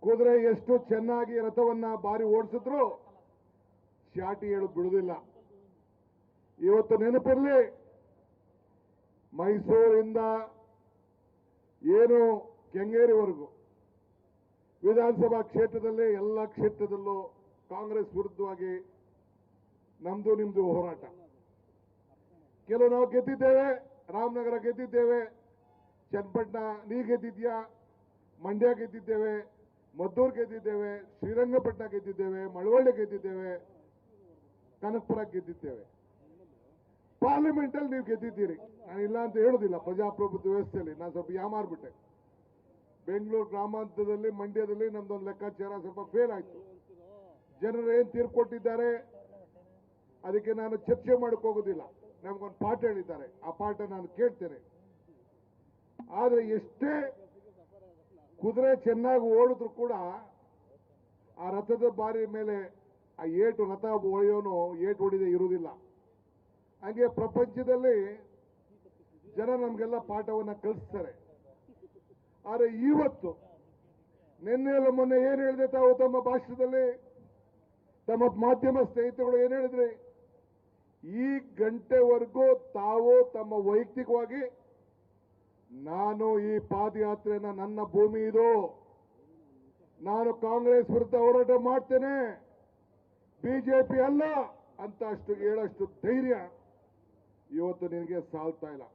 ಕುದುರೆ ಎಷ್ಟು ಚೆನ್ನಾಗಿ ರಥವನ್ನ ಬಾರಿ ಓಡಿಸಿದ್ರು ಶಾಟಿ ಹೇಳು ಬಿಡುವುದಿಲ್ಲ. ಇವತ್ತು ನೆನಪಿರಲಿ, ಮೈಸೂರಿಂದ ಏನು ಕೆಂಗೇರಿವರೆಗೂ ವಿಧಾನಸಭಾ ಕ್ಷೇತ್ರದಲ್ಲಿ ಎಲ್ಲ ಕ್ಷೇತ್ರದಲ್ಲೂ ಕಾಂಗ್ರೆಸ್ ವಿರುದ್ಧವಾಗಿ ನಮ್ದು ನಿಮ್ದು ಹೋರಾಟ. ಕೆಲವು ನಾವು ಗೆದ್ದಿದ್ದೇವೆ, ರಾಮನಗರ ಗೆದ್ದಿದ್ದೇವೆ, ಚನ್ನಪಟ್ಟಣ ನೀ ಗೆದ್ದಿದ್ಯಾ, ಮಂಡ್ಯ ಗೆದ್ದಿದ್ದೇವೆ, ಮದ್ದೂರು ಗೆದ್ದಿದ್ದೇವೆ, ಶ್ರೀರಂಗಪಟ್ಟಣ ಗೆದ್ದಿದ್ದೇವೆ, ಮಳವಳ್ಳಿ ಗೆದ್ದಿದ್ದೇವೆ, ಕನಕಪುರ ಗೆದ್ದಿದ್ದೇವೆ. ಪಾರ್ಲಿಮೆಂಟ್ ಅಲ್ಲಿ ನೀವು ಗೆದ್ದಿದ್ದೀರಿ, ನಾನು ಇಲ್ಲ ಅಂತ ಹೇಳುದಿಲ್ಲ. ಪ್ರಜಾಪ್ರಭುತ್ವ ವ್ಯವಸ್ಥೆಯಲ್ಲಿ ನಾನು ಸ್ವಲ್ಪ ಯಾಮಾರ್ಬಿಟ್ಟೆ. ಬೆಂಗಳೂರು ಗ್ರಾಮಾಂತರದಲ್ಲಿ, ಮಂಡ್ಯದಲ್ಲಿ ನಮ್ದೊಂದು ಲೆಕ್ಕಾಚಾರ ಸ್ವಲ್ಪ ಫೇಲ್ ಆಯ್ತು. ಜನರು ಏನ್ ತೀರ್ಪು ಕೊಟ್ಟಿದ್ದಾರೆ ಅದಕ್ಕೆ ನಾನು ಚರ್ಚೆ ಮಾಡಕ್ ಹೋಗೋದಿಲ್ಲ. ನಮ್ಗೊಂದು ಪಾಠ ಹೇಳಿದ್ದಾರೆ, ಆ ಪಾಠ ನಾನು ಕೇಳ್ತೇನೆ. ಆದ್ರೆ ಎಷ್ಟೇ ಕುದುರೆ ಚೆನ್ನಾಗಿ ಓಡಿದ್ರು ಕೂಡ ಆ ರಥದ ಬಾರಿ ಮೇಲೆ ಆ ಏಟು ರಥ ಒಡೆಯೋನು ಏಟು ಹೊಡಿದೆ ಇರುವುದಿಲ್ಲ. ಹಂಗೆ ಪ್ರಪಂಚದಲ್ಲಿ ಜನ ನಮ್ಗೆಲ್ಲ ಪಾಠವನ್ನ ಕಲಿಸ್ತಾರೆ. ಆದ್ರೆ ಇವತ್ತು ನಿನ್ನೆಲ್ಲ ಮೊನ್ನೆ ಏನ್ ಹೇಳಿದೆ ತಾವು ತಮ್ಮ ಭಾಷಣದಲ್ಲಿ, ತಮ್ಮ ಮಾಧ್ಯಮ ಸ್ನೇಹಿತರುಗಳು ಏನ್ ಹೇಳಿದ್ರಿ? ಈ ಗಂಟೆವರೆಗೂ ತಾವು ತಮ್ಮ ವೈಯಕ್ತಿಕವಾಗಿ ನಾನು ಈ ಪಾದಯಾತ್ರೆಯನ್ನ ನನ್ನ ಭೂಮಿ ಇದು, ನಾನು ಕಾಂಗ್ರೆಸ್ ವಿರುದ್ಧ ಹೋರಾಟ ಮಾಡ್ತೇನೆ, ಬಿಜೆಪಿ ಅಲ್ಲ ಅಂತ ಅಷ್ಟು ಹೇಳಷ್ಟು ಧೈರ್ಯ ಇವತ್ತು ನಿನಗೆ ಸಾಲ್ತಾ ಇಲ್ಲ.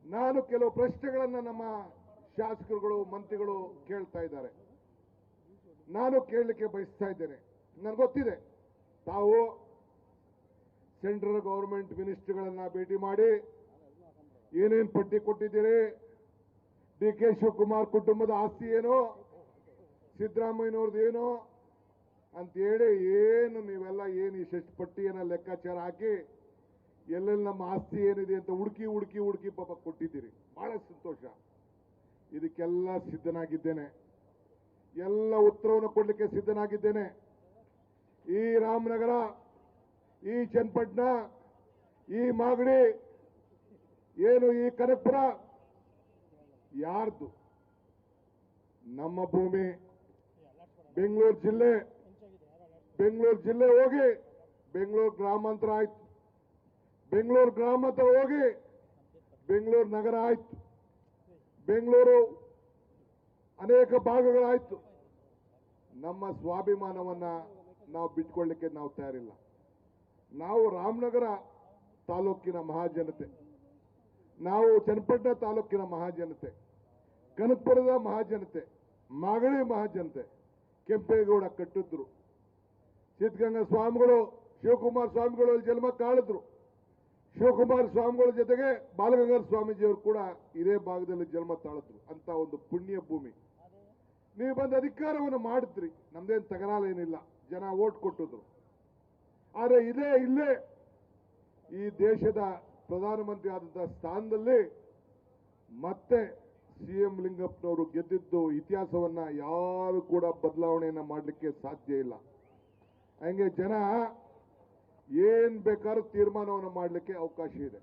ನಾನು ಕೆಲವು ಪ್ರಶ್ನೆಗಳನ್ನ ನಮ್ಮ ಶಾಸಕರುಗಳು ಮಂತ್ರಿಗಳು ಕೇಳ್ತಾ ಇದ್ದಾರೆ, ನಾನು ಕೇಳಲಿಕ್ಕೆ ಬಯಸ್ತಾ ಇದ್ದೇನೆ. ನನಗೆ ಗೊತ್ತಿದೆ ತಾವು ಸೆಂಟ್ರಲ್ ಗವರ್ಮೆಂಟ್ ಮಿನಿಸ್ಟರ್ಗಳನ್ನ ಭೇಟಿ ಮಾಡಿ ಏನೇನು ಪಟ್ಟಿ ಕೊಟ್ಟಿದ್ದೀರಿ, ಡಿ ಕೆ ಶಿವಕುಮಾರ್ ಕುಟುಂಬದ ಆಸ್ತಿ ಏನು, ಸಿದ್ದರಾಮಯ್ಯನವ್ರದ್ದು ಏನು ಅಂತ ಹೇಳಿ ಏನು ನೀವೆಲ್ಲ ಏನು ಇಷ್ಟು ಪಟ್ಟಿಯನ್ನ ಲೆಕ್ಕಾಚಾರ ಹಾಕಿ ಎಲ್ಲೆಲ್ಲಿ ನಮ್ಮ ಆಸ್ತಿ ಏನಿದೆ ಅಂತ ಹುಡುಕಿ ಹುಡುಕಿ ಹುಡುಕಿ ಪಾಪ ಕೊಟ್ಟಿದ್ದೀರಿ. ಬಹಳ ಸಂತೋಷ. ಇದಕ್ಕೆಲ್ಲ ಸಿದ್ಧನಾಗಿದ್ದೇನೆ, ಎಲ್ಲ ಉತ್ತರವನ್ನು ಕೊಡಲಿಕ್ಕೆ ಸಿದ್ಧನಾಗಿದ್ದೇನೆ. ಈ ರಾಮನಗರ, ಈ ಚನ್ನಪಟ್ಟಣ, ಈ ಮಾಗಡಿ, ಏನು ಈ ಕನಕಪುರ ಯಾರ್ದು? ನಮ್ಮ ಭೂಮಿ. ಬೆಂಗಳೂರು ಜಿಲ್ಲೆ ಹೋಗಿ ಬೆಂಗಳೂರು ಗ್ರಾಮಾಂತರ ಆಯ್ತು, ಬೆಂಗಳೂರು ಗ್ರಾಮಾಂತರ ಹೋಗಿ ಬೆಂಗಳೂರು ನಗರ ಆಯ್ತು, ಬೆಂಗಳೂರು ಅನೇಕ ಭಾಗಗಳಾಯ್ತು. ನಮ್ಮ ಸ್ವಾಭಿಮಾನವನ್ನ ನಾವು ಬಿಟ್ಕೊಳ್ಳಿಕ್ಕೆ ನಾವು ತಯಾರಿಲ್ಲ. ನಾವು ರಾಮನಗರ ತಾಲೂಕಿನ ಮಹಾಜನತೆ, ನಾವು ಚನ್ನಪಟ್ಟಣ ತಾಲೂಕಿನ ಮಹಾಜನತೆ, ಕನಕಪುರದ ಮಹಾಜನತೆ, ಮಾಗಡಿ ಮಹಾಜನತೆ. ಕೆಂಪೇಗೌಡ ಕಟ್ಟಿದ್ರು, ಸಿದ್ಧಗಂಗಾ ಸ್ವಾಮಿಗಳು, ಶಿವಕುಮಾರ ಸ್ವಾಮಿಗಳು ಜನ್ಮ ತಾಳಿದ್ರು. ಶಿವಕುಮಾರ ಸ್ವಾಮಿಗಳ ಜೊತೆಗೆ ಬಾಲಗಂಗಾಧರ ಸ್ವಾಮೀಜಿಯವರು ಕೂಡ ಇದೇ ಭಾಗದಲ್ಲಿ ಜನ್ಮ ತಾಳಿದ್ರು. ಅಂತ ಒಂದು ಪುಣ್ಯ ಭೂಮಿ. ನೀವು ಬಂದ ಅಧಿಕಾರವನ್ನು ಮಾಡಿದ್ರಿ, ನಮ್ದೇನು ತಕರಾಲೇನಿಲ್ಲ, ಜನ ಓಟ್ ಕೊಟ್ಟಿದ್ರು. ಆದರೆ ಇಲ್ಲೇ ಈ ದೇಶದ ಪ್ರಧಾನಮಂತ್ರಿ ಆದಂತಹ ಸ್ಥಾನದಲ್ಲಿ ಮತ್ತೆ ಸಿಎಂ ಲಿಂಗಪ್ಪನವರು ಗೆದ್ದಿದ್ದು ಇತಿಹಾಸವನ್ನ ಯಾರು ಕೂಡ ಬದಲಾವಣೆಯನ್ನ ಮಾಡಲಿಕ್ಕೆ ಸಾಧ್ಯ ಇಲ್ಲ. ಹಂಗೆ ಜನ ಏನ್ ಬೇಕಾದ್ರೂ ತೀರ್ಮಾನವನ್ನು ಮಾಡಲಿಕ್ಕೆ ಅವಕಾಶ ಇದೆ.